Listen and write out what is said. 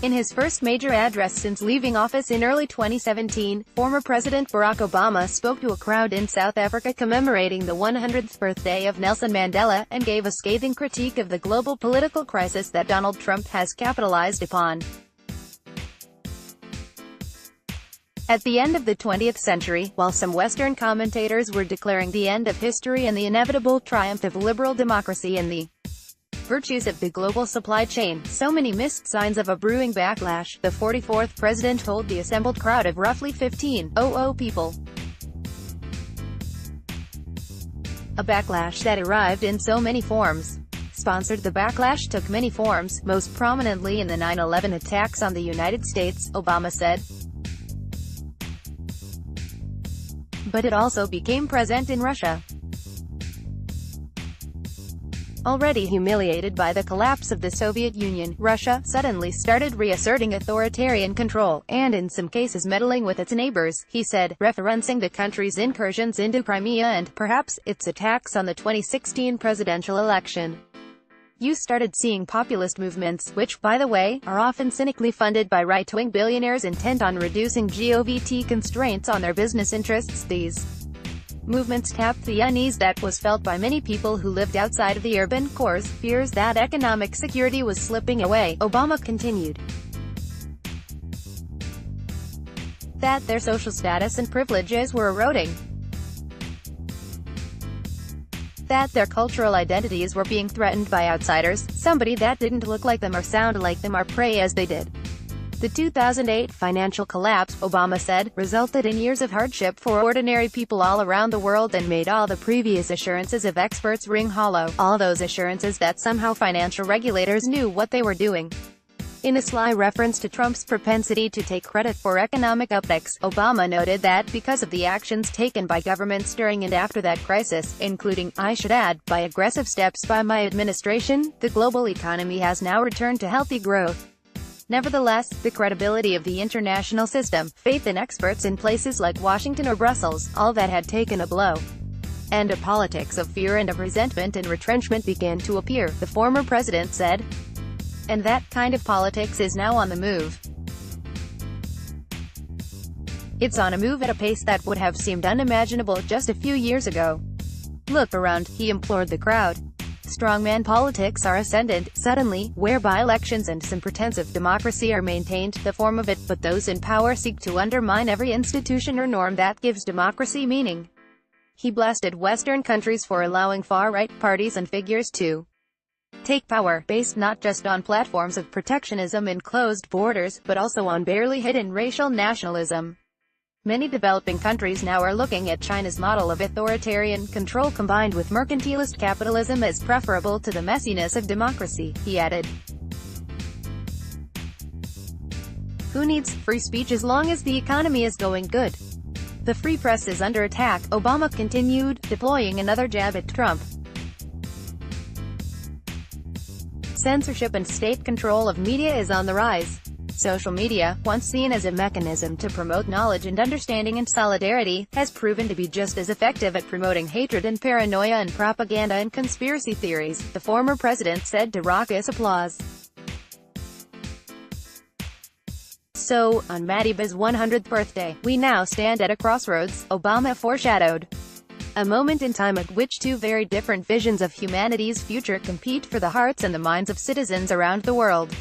In his first major address since leaving office in early 2017, former President Barack Obama spoke to a crowd in South Africa commemorating the 100th birthday of Nelson Mandela, and gave a scathing critique of the global political crisis that Donald Trump has capitalized upon. At the end of the 20th century, while some Western commentators were declaring the end of history and the inevitable triumph of liberal democracy and the virtues of the global supply chain, so many missed signs of a brewing backlash, the 44th president told the assembled crowd of roughly 1,500 people. A backlash that arrived in so many forms. Sponsored The backlash took many forms, most prominently in the 9/11 attacks on the United States, Obama said. But it also became present in Russia. Already humiliated by the collapse of the Soviet Union, Russia suddenly started reasserting authoritarian control, and in some cases meddling with its neighbors, he said, referencing the country's incursions into Crimea and, perhaps, its attacks on the 2016 presidential election. You started seeing populist movements, which, by the way, are often cynically funded by right-wing billionaires intent on reducing GOVT constraints on their business interests. These movements tapped the unease that was felt by many people who lived outside of the urban cores, fears that economic security was slipping away, Obama continued. That their social status and privileges were eroding. That their cultural identities were being threatened by outsiders, somebody that didn't look like them or sound like them or pray as they did. The 2008 financial collapse, Obama said, resulted in years of hardship for ordinary people all around the world and made all the previous assurances of experts ring hollow, all those assurances that somehow financial regulators knew what they were doing. In a sly reference to Trump's propensity to take credit for economic upticks, Obama noted that, because of the actions taken by governments during and after that crisis, including, I should add, by aggressive steps by my administration, the global economy has now returned to healthy growth. Nevertheless, the credibility of the international system, faith in experts in places like Washington or Brussels, all that had taken a blow. And a politics of fear and of resentment and retrenchment began to appear, the former president said. And that kind of politics is now on the move. It's on a move at a pace that would have seemed unimaginable just a few years ago. Look around, he implored the crowd. Strongman politics are ascendant, suddenly, where by-elections and some pretense of democracy are maintained, the form of it, but those in power seek to undermine every institution or norm that gives democracy meaning. He blasted Western countries for allowing far-right parties and figures to take power, based not just on platforms of protectionism and closed borders, but also on barely hidden racial nationalism. Many developing countries now are looking at China's model of authoritarian control combined with mercantilist capitalism as preferable to the messiness of democracy, he added. Who needs free speech as long as the economy is going good? The free press is under attack, Obama continued, deploying another jab at Trump. Censorship and state control of media is on the rise. Social media, once seen as a mechanism to promote knowledge and understanding and solidarity, has proven to be just as effective at promoting hatred and paranoia and propaganda and conspiracy theories, the former president said to raucous applause. So, on Madiba's 100th birthday, we now stand at a crossroads, Obama foreshadowed. A moment in time at which two very different visions of humanity's future compete for the hearts and the minds of citizens around the world.